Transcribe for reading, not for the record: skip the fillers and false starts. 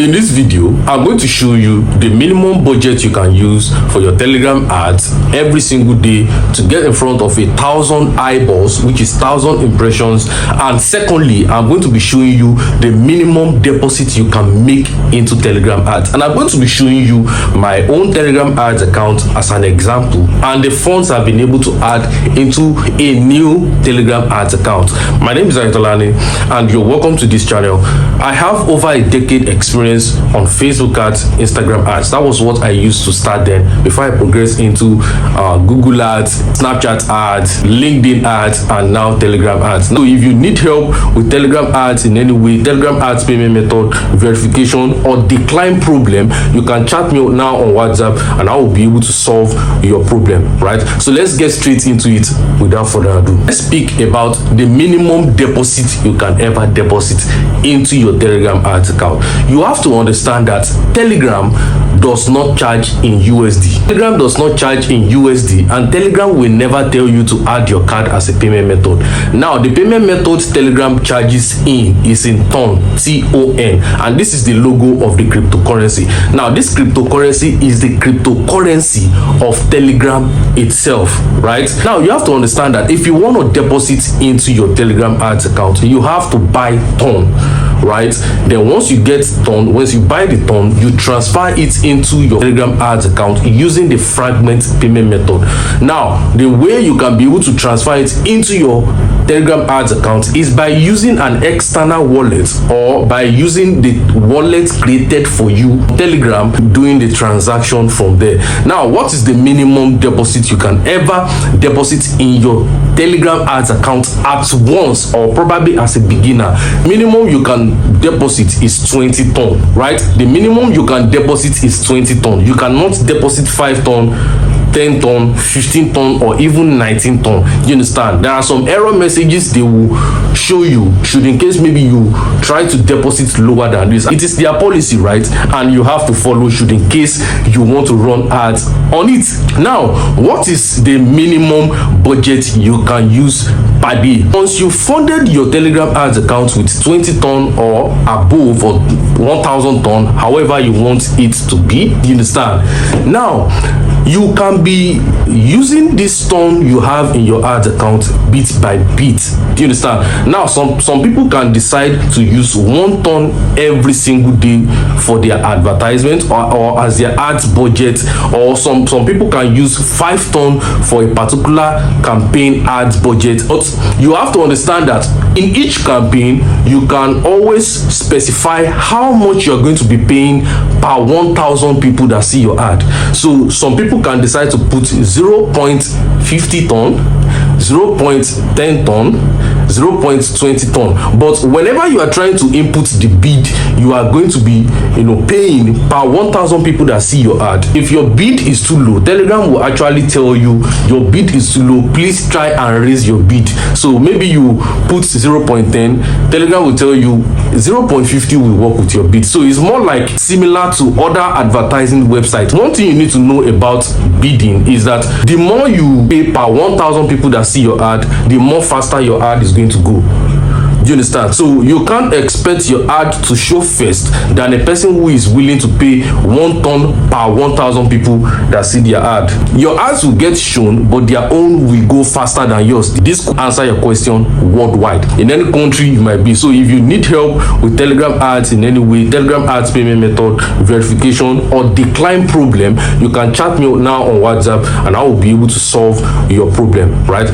In this video, I'm going to show you the minimum budget you can use for your Telegram ads every single day to get in front of 1,000 eyeballs, which is 1,000 impressions. And secondly, I'm going to be showing you the minimum deposit you can make into Telegram ads. And I'm going to be showing you my own Telegram ads account as an example and the funds I've been able to add into a new Telegram ads account. My name is Ayatollah and you're welcome to this channel. I have over a decade experience on Facebook ads, Instagram ads. That was what I used to start then before I progressed into Google ads, Snapchat ads, LinkedIn ads, and now Telegram ads. So if you need help with Telegram ads in any way, Telegram ads payment method, verification, or decline problem, you can chat me now on WhatsApp and I will be able to solve your problem, right? So let's get straight into it without further ado. Let's speak about the minimum deposit you can ever deposit into your Telegram ads account. You have to understand that Telegram does not charge in USD. Telegram does not charge in USD, and Telegram will never tell you to add your card as a payment method. Now, the payment method Telegram charges is in TON, T-O-N, and this is the logo of the cryptocurrency. Now, this cryptocurrency is the cryptocurrency of Telegram itself, right? Now, you have to understand that if you want to deposit into your Telegram ads account, you have to buy TON, right? Then once you get TON, once you buy the TON, you transfer it into your Telegram ads account using the fragment payment method. Now, the way you can be able to transfer it into your Telegram ads account is by using an external wallet or by using the wallet created for you, Telegram, doing the transaction from there. Now, what is the minimum deposit you can ever deposit in your Telegram ads account at once, or probably as a beginner? Minimum you can deposit is 20 TON, right? The minimum you can deposit is 20 TON. You cannot deposit 5 TON, 10 TON, 15 TON, or even 19 TON. You understand? There are some error messages they will show you should in case maybe you try to deposit lower than this. It is their policy, right? And you have to follow should in case you want to run ads on it. Now, what is the minimum budget you can use per day? Once you funded your Telegram ads account with 20 TON or above, or 1,000 TON, however you want it to be, you understand? Now, you can be using this TON you have in your ads account bit by bit. Do you understand? Now, some people can decide to use 1 TON every single day for their advertisement or as their ads budget, or some people can use 5 TON for a particular campaign ads budget. But you have to understand that in each campaign you can always specify how much you're going to be paying per 1,000 people that see your ad. So some people can decide to put 0.50 TON, 0.10 TON, 0.20 TON. But whenever you are trying to input the bid, you are going to be paying per 1,000 people that see your ad. If your bid is too low, Telegram will actually tell you your bid is too low, please try and raise your bid. So maybe you put 0.10, Telegram will tell you 0.50 will work with your bid. So it's more like similar to other advertising websites. One thing you need to know about bidding is that the more you pay per 1,000 people that see your ad, the more faster your ad is going to go. Do you understand? So you can't expect your ad to show first than a person who is willing to pay 1 TON per 1,000 people that see their ad. Your ads will get shown, but their own will go faster than yours. This could answer your question worldwide, in any country you might be. So if you need help with Telegram ads in any way, Telegram ads payment method, verification, or decline problem, you can chat me now on WhatsApp and I will be able to solve your problem, right?